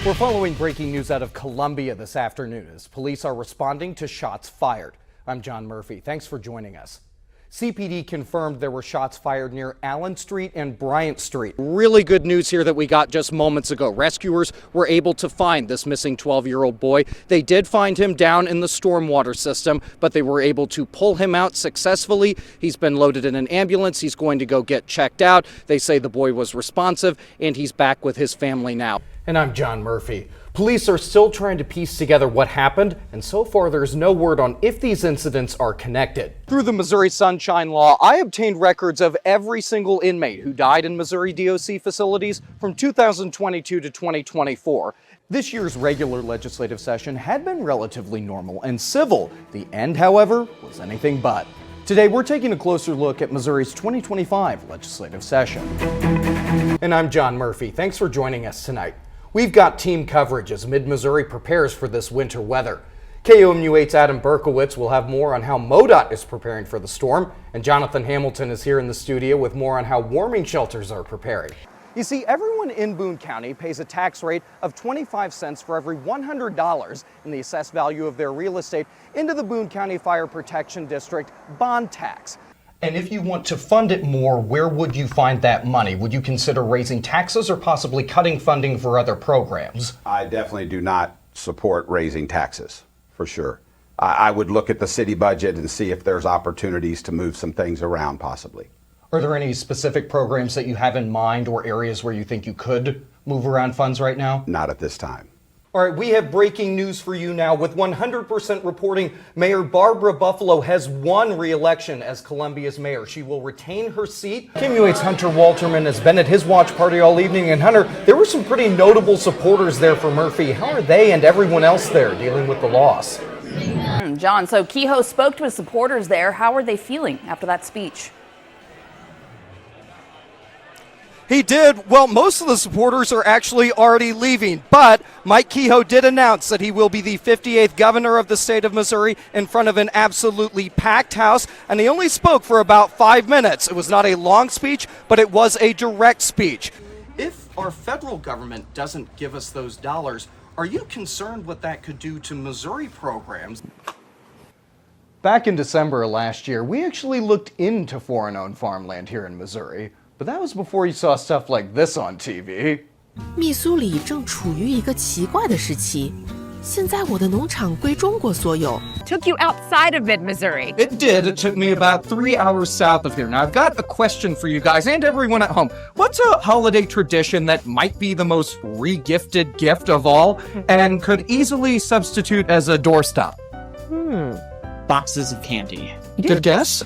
We're following breaking news out of Columbia this afternoon as police are responding to shots fired. I'm John Murphy. Thanks for joining us. CPD confirmed there were shots fired near Allen Street and Bryant Street. Really good news here that we got just moments ago. Rescuers were able to find this missing 12-year-old boy. They did find him down in the stormwater system, but they were able to pull him out successfully. He's been loaded in an ambulance. He's going to go get checked out. They say the boy was responsive and he's back with his family now. And I'm John Murphy. Police are still trying to piece together what happened, and so far there's no word on if these incidents are connected. Through the Missouri Sunshine Law, I obtained records of every single inmate who died in Missouri DOC facilities from 2022 to 2024. This year's regular legislative session had been relatively normal and civil. The end, however, was anything but. Today, we're taking a closer look at Missouri's 2025 legislative session. And I'm John Murphy. Thanks for joining us tonight. We've got team coverage as Mid-Missouri prepares for this winter weather. KOMU8's Adam Berkowitz will have more on how MoDOT is preparing for the storm, and Jonathan Hamilton is here in the studio with more on how warming shelters are preparing. You see, everyone in Boone County pays a tax rate of 25 cents for every $100 in the assessed value of their real estate into the Boone County Fire Protection District bond tax. And if you want to fund it more, where would you find that money? Would you consider raising taxes or possibly cutting funding for other programs? I definitely do not support raising taxes, for sure. I would look at the city budget and see if there's opportunities to move some things around, possibly. Are there any specific programs that you have in mind or areas where you think you could move around funds right now? Not at this time. All right, we have breaking news for you now. With 100% reporting, Mayor Barbara Buffalo has won re-election as Columbia's mayor. She will retain her seat. KOMU8's Hunter Walterman has been at his watch party all evening. And Hunter, there were some pretty notable supporters there for Murphy. How are they and everyone else there dealing with the loss? John, so Kehoe spoke to his supporters there. How are they feeling after that speech? He did. Well, most of the supporters are actually already leaving, but Mike Kehoe did announce that he will be the 58th governor of the state of Missouri in front of an absolutely packed house, and he only spoke for about 5 minutes. It was not a long speech, but it was a direct speech. If our federal government doesn't give us those dollars, are you concerned what that could do to Missouri programs? Back in December of last year, we actually looked into foreign-owned farmland here in Missouri. But that was before you saw stuff like this on TV. 密苏里正处于一个奇怪的时期。现在我的农场归中国所有。 Took you outside of mid-Missouri. It did. It took me about 3 hours south of here. Now, I've got a question for you guys and everyone at home. What's a holiday tradition that might be the most re-gifted gift of all and could easily substitute as a doorstop? Boxes of candy. Good guess?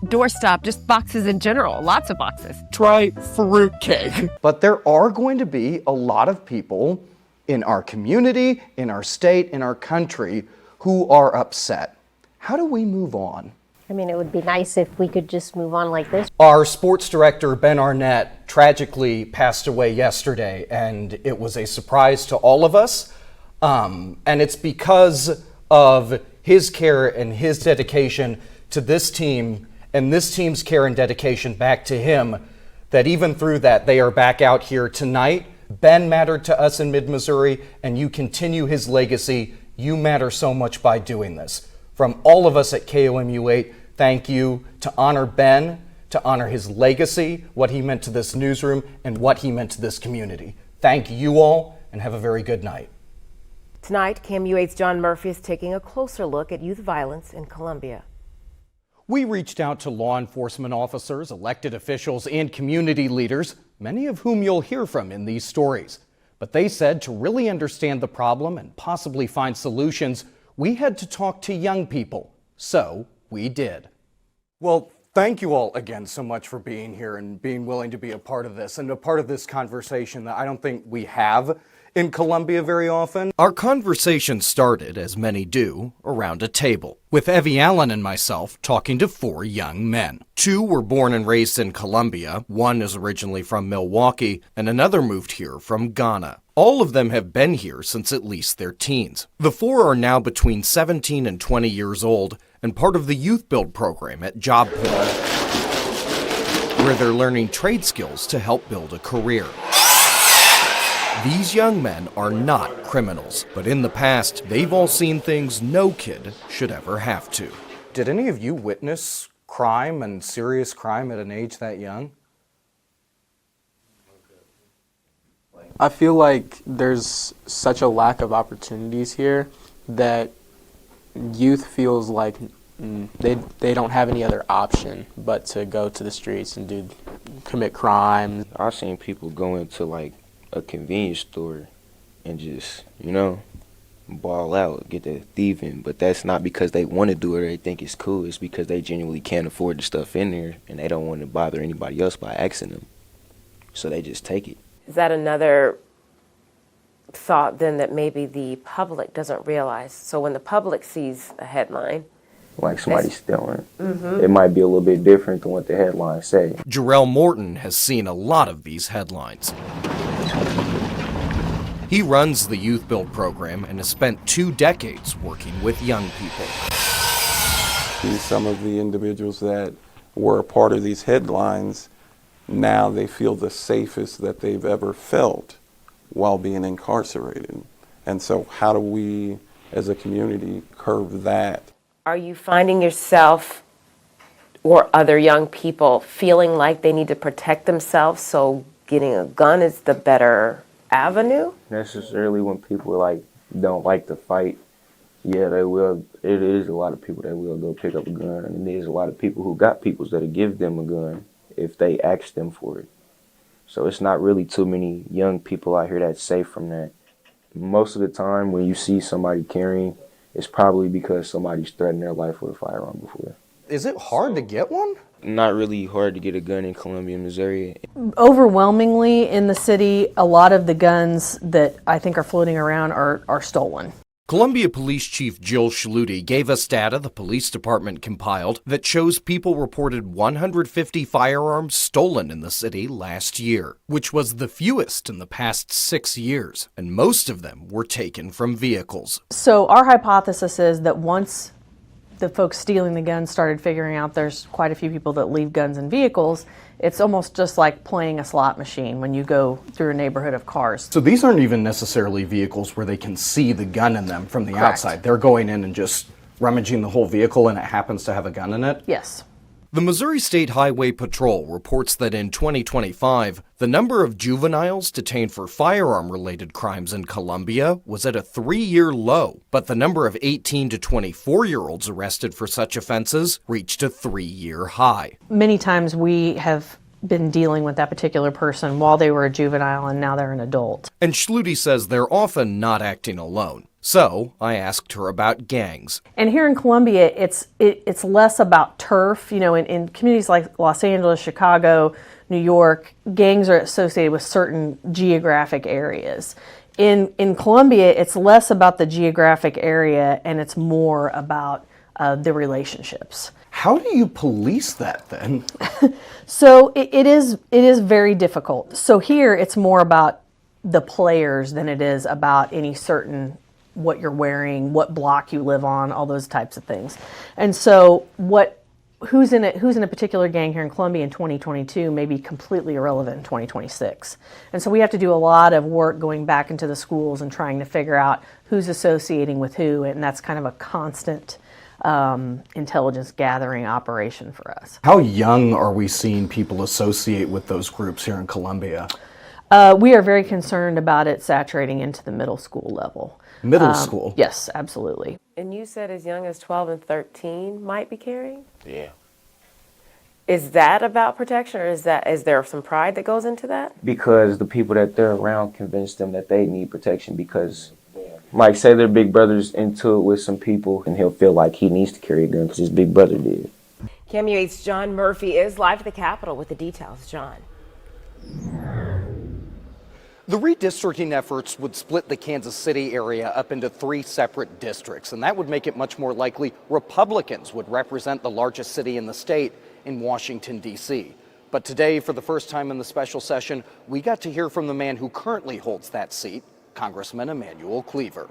Doorstop, just boxes in general, lots of boxes. Try fruitcake. But there are going to be a lot of people in our community, in our state, in our country who are upset. How do we move on? I mean, it would be nice if we could just move on like this. Our sports director, Ben Arnett, tragically passed away yesterday, and it was a surprise to all of us. And it's because of his care and his dedication to this team and this team's care and dedication back to him, that even through that, they are back out here tonight. Ben mattered to us in Mid-Missouri, and you continue his legacy. You matter so much by doing this. From all of us at KOMU8, thank you to honor Ben, to honor his legacy, what he meant to this newsroom, and what he meant to this community. Thank you all, and have a very good night. Tonight, KOMU8's John Murphy is taking a closer look at youth violence in Columbia. We reached out to law enforcement officers, elected officials, and community leaders, many of whom you'll hear from in these stories. But they said to really understand the problem and possibly find solutions, we had to talk to young people. So we did. Well, thank you all again so much for being here and being willing to be a part of this and a part of this conversation that I don't think we have in Columbia very often. Our conversation started, as many do, around a table, with Evie Allen and myself talking to 4 young men. 2 were born and raised in Columbia, 1 is originally from Milwaukee, and another moved here from Ghana. All of them have been here since at least their teens. The 4 are now between 17 and 20 years old and part of the Youth Build program at Job Corps, where they're learning trade skills to help build a career. These young men are not criminals, but in the past, they've all seen things no kid should ever have to. Did any of you witness crime and serious crime at an age that young? I feel like there's such a lack of opportunities here that youth feels like they don't have any other option but to go to the streets and commit crime. I've seen people go into like a convenience store and just, ball out, get that thieving, but that's not because they want to do it or they think it's cool. It's because they genuinely can't afford the stuff in there and they don't want to bother anybody else by asking them. So they just take it. Is that another thought then that maybe the public doesn't realize? So when the public sees a headline, like somebody stealing, it might be a little bit different than what the headlines say. Jarrell Morton has seen a lot of these headlines. He runs the Youth Build program and has spent 2 decades working with young people. Some of the individuals that were a part of these headlines, now they feel the safest that they've ever felt while being incarcerated. And so how do we, as a community, curb that? are you finding yourself or other young people feeling like they need to protect themselves, so getting a gun is the better avenue? Necessarily when people don't like to fight, yeah, they will. It is a lot of people that will go pick up a gun, and there's a lot of people who got peoples that'll give them a gun if they ask them for it. So it's not really too many young people out here that's safe from that. Most of the time when you see somebody carrying, it's probably because somebody's threatened their life with a firearm before. Is it hard to get one? Not really hard to get a gun in Columbia, Missouri. Overwhelmingly in the city, a lot of the guns that I think are floating around are stolen. Columbia Police Chief Jill Schluty gave us data the police department compiled that shows people reported 150 firearms stolen in the city last year, which was the fewest in the past 6 years, and most of them were taken from vehicles. So our hypothesis is that once the folks stealing the guns started figuring out there's quite a few people that leave guns in vehicles, it's almost just like playing a slot machine when you go through a neighborhood of cars. So these aren't even necessarily vehicles where they can see the gun in them from the Correct. outside. They're going in and just rummaging the whole vehicle and it happens to have a gun in it? Yes. The Missouri State Highway Patrol reports that in 2025, the number of juveniles detained for firearm-related crimes in Columbia was at a 3-year low, but the number of 18 to 24-year-olds arrested for such offenses reached a 3-year high. Many times we have been dealing with that particular person while they were a juvenile and now they're an adult. And Schluty says they're often not acting alone. So I asked her about gangs. And here in Columbia, it's less about turf. You know, in communities like Los Angeles, Chicago, New York, gangs are associated with certain geographic areas. In Columbia, it's less about the geographic area and it's more about the relationships. How do you police that then? So it is very difficult. So here it's more about the players than it is about any certain what you're wearing, what block you live on, all those types of things. And so who's in a particular gang here in Columbia in 2022 may be completely irrelevant in 2026. And so we have to do a lot of work going back into the schools and trying to figure out who's associating with who, and that's kind of a constant intelligence gathering operation for us. How young are we seeing people associate with those groups here in Columbia? We are very concerned about it saturating into the middle school level. Middle school? Yes, absolutely. And you said as young as 12 and 13 might be carrying? Yeah. Is that about protection, or is there some pride that goes into that? Because the people that they're around convince them that they need protection because, like, say their big brother's into it with some people and he'll feel like he needs to carry a gun because his big brother did. KMUH's John Murphy is live to the Capitol with the details. John. The redistricting efforts would split the Kansas City area up into 3 separate districts, and that would make it much more likely Republicans would represent the largest city in the state in Washington, D.C. But today, for the first time in the special session, we got to hear from the man who currently holds that seat, Congressman Emanuel Cleaver.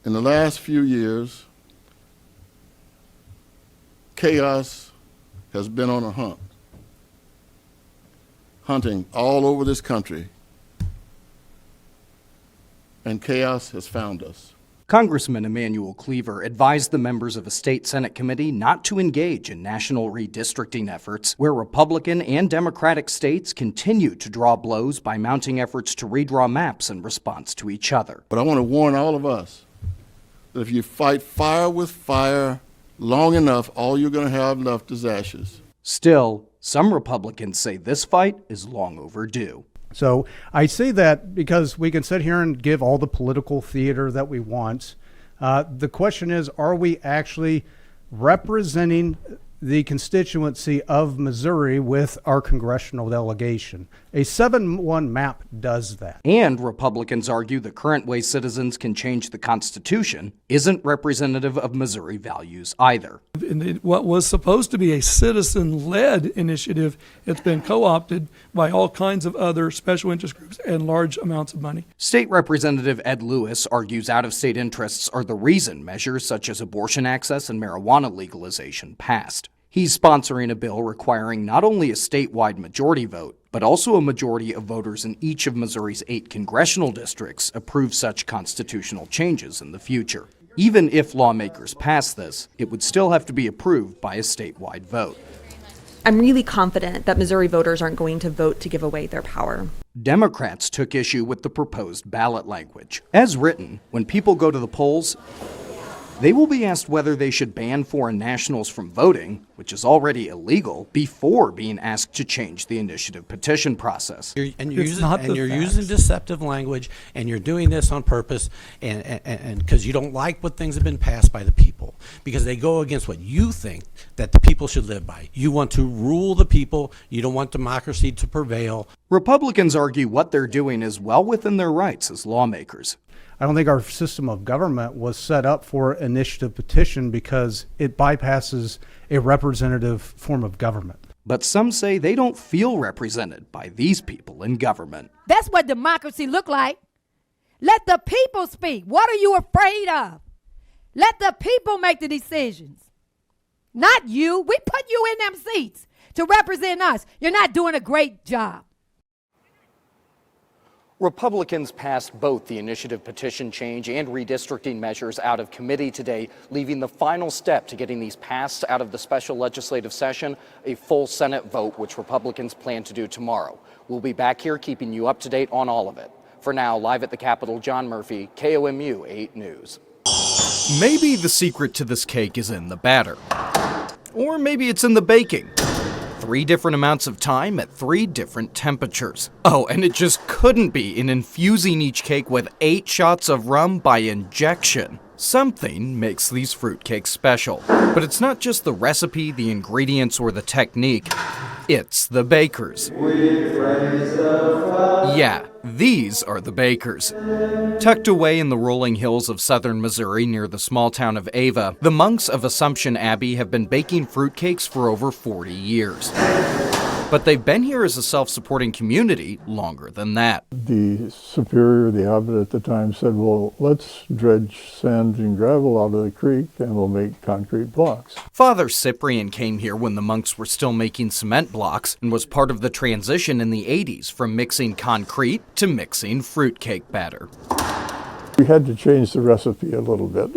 In the last few years, chaos has been on a hunting all over this country and chaos has found us. Congressman Emanuel Cleaver advised the members of a state Senate committee not to engage in national redistricting efforts where Republican and Democratic states continue to draw blows by mounting efforts to redraw maps in response to each other. But I want to warn all of us that if you fight fire with fire long enough, all you're going to have left is ashes. Still, some Republicans say this fight is long overdue. So I say that because we can sit here and give all the political theater that we want. The question is, are we actually representing the constituency of Missouri with our congressional delegation? A 7-1 map does that. And Republicans argue the current way citizens can change the Constitution isn't representative of Missouri values either. What was supposed to be a citizen-led initiative, it's been co-opted by all kinds of other special interest groups and large amounts of money. State Representative Ed Lewis argues out-of-state interests are the reason measures such as abortion access and marijuana legalization passed. He's sponsoring a bill requiring not only a statewide majority vote, but also a majority of voters in each of Missouri's 8 congressional districts approve such constitutional changes in the future. Even if lawmakers pass this, it would still have to be approved by a statewide vote. I'm really confident that Missouri voters aren't going to vote to give away their power. Democrats took issue with the proposed ballot language. As written, when people go to the polls, they will be asked whether they should ban foreign nationals from voting, which is already illegal, before being asked to change the initiative petition process. You're using deceptive language, and you're doing this on purpose, and because you don't like what things have been passed by the people, because they go against what you think that the people should live by. You want to rule the people. You don't want democracy to prevail. Republicans argue what they're doing is well within their rights as lawmakers. I don't think our system of government was set up for initiative petition because it bypasses a representative form of government. But some say they don't feel represented by these people in government. That's what democracy look like. Let the people speak. What are you afraid of? Let the people make the decisions. Not you. We put you in them seats to represent us. You're not doing a great job. Republicans passed both the initiative petition change and redistricting measures out of committee today, leaving the final step to getting these passed out of the special legislative session, a full Senate vote, which Republicans plan to do tomorrow. We'll be back here keeping you up to date on all of it. For now, live at the Capitol, John Murphy, KOMU 8 News. Maybe the secret to this cake is in the batter. Or maybe it's in the baking. 3 different amounts of time at 3 different temperatures. Oh, and it just couldn't be in infusing each cake with 8 shots of rum by injection. Something makes these fruitcakes special. But it's not just the recipe, the ingredients, or the technique. It's the bakers. Yeah, these are the bakers. Tucked away in the rolling hills of southern Missouri near the small town of Ava, the monks of Assumption Abbey have been baking fruitcakes for over 40 years. But they've been here as a self-supporting community longer than that. The superior, the abbot at the time, said, well, let's dredge sand and gravel out of the creek and we'll make concrete blocks. Father Cyprian came here when the monks were still making cement blocks and was part of the transition in the 80s from mixing concrete to mixing fruitcake batter. We had to change the recipe a little bit.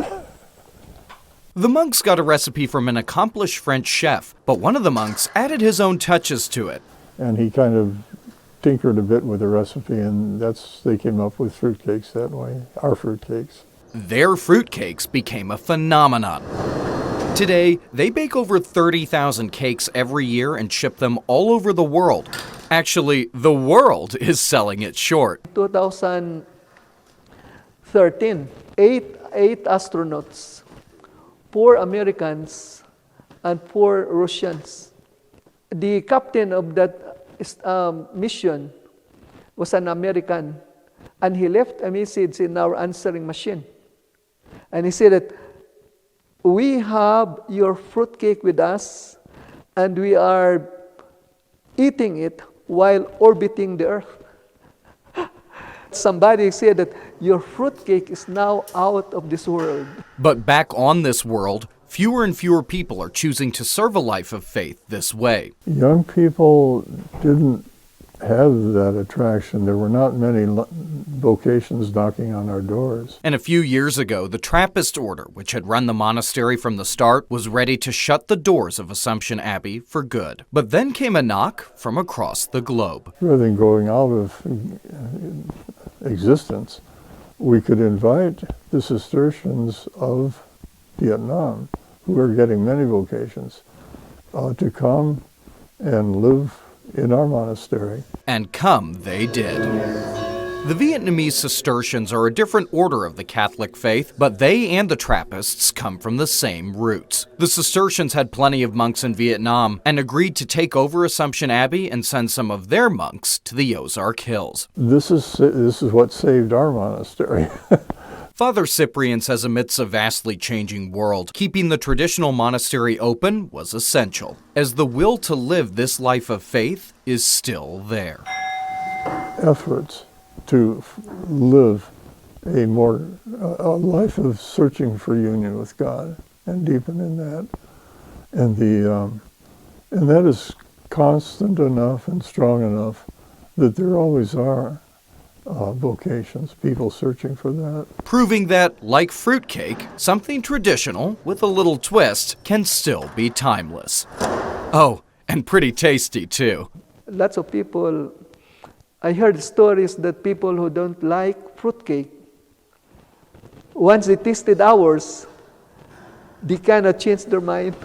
The monks got a recipe from an accomplished French chef, but one of the monks added his own touches to it. And he kind of tinkered a bit with the recipe, and they came up with fruitcakes that way, our fruitcakes. Their fruitcakes became a phenomenon. Today, they bake over 30,000 cakes every year and ship them all over the world. Actually, the world is selling it short. 2013, eight astronauts. 4 Americans and 4 Russians. The captain of that mission was an American, and he left a message in our answering machine. And he said that we have your fruitcake with us, and we are eating it while orbiting the Earth. Somebody said that your fruitcake is now out of this world. But back on this world, fewer and fewer people are choosing to serve a life of faith this way. Young people didn't have that attraction. There were not many vocations knocking on our doors. And a few years ago, the Trappist order, which had run the monastery from the start, was ready to shut the doors of Assumption Abbey for good. But then came a knock from across the globe. Rather than going out of existence, we could invite the Cistercians of Vietnam, who are getting many vocations, to come and live in our monastery. And come they did. The Vietnamese Cistercians are a different order of the Catholic faith, but they and the Trappists come from the same roots. The Cistercians had plenty of monks in Vietnam and agreed to take over Assumption Abbey and send some of their monks to the Ozark Hills. This is what saved our monastery. Father Cyprian says amidst a vastly changing world, keeping the traditional monastery open was essential, as the will to live this life of faith is still there. Efforts to live a life of searching for union with God and deepen in that, and that is constant enough and strong enough that there always are vocations, people searching for that. Proving that, like fruitcake, something traditional with a little twist can still be timeless. Oh, and pretty tasty too. Lots of people, I heard stories that people who don't like fruitcake, once they tasted ours, they kind of changed their mind.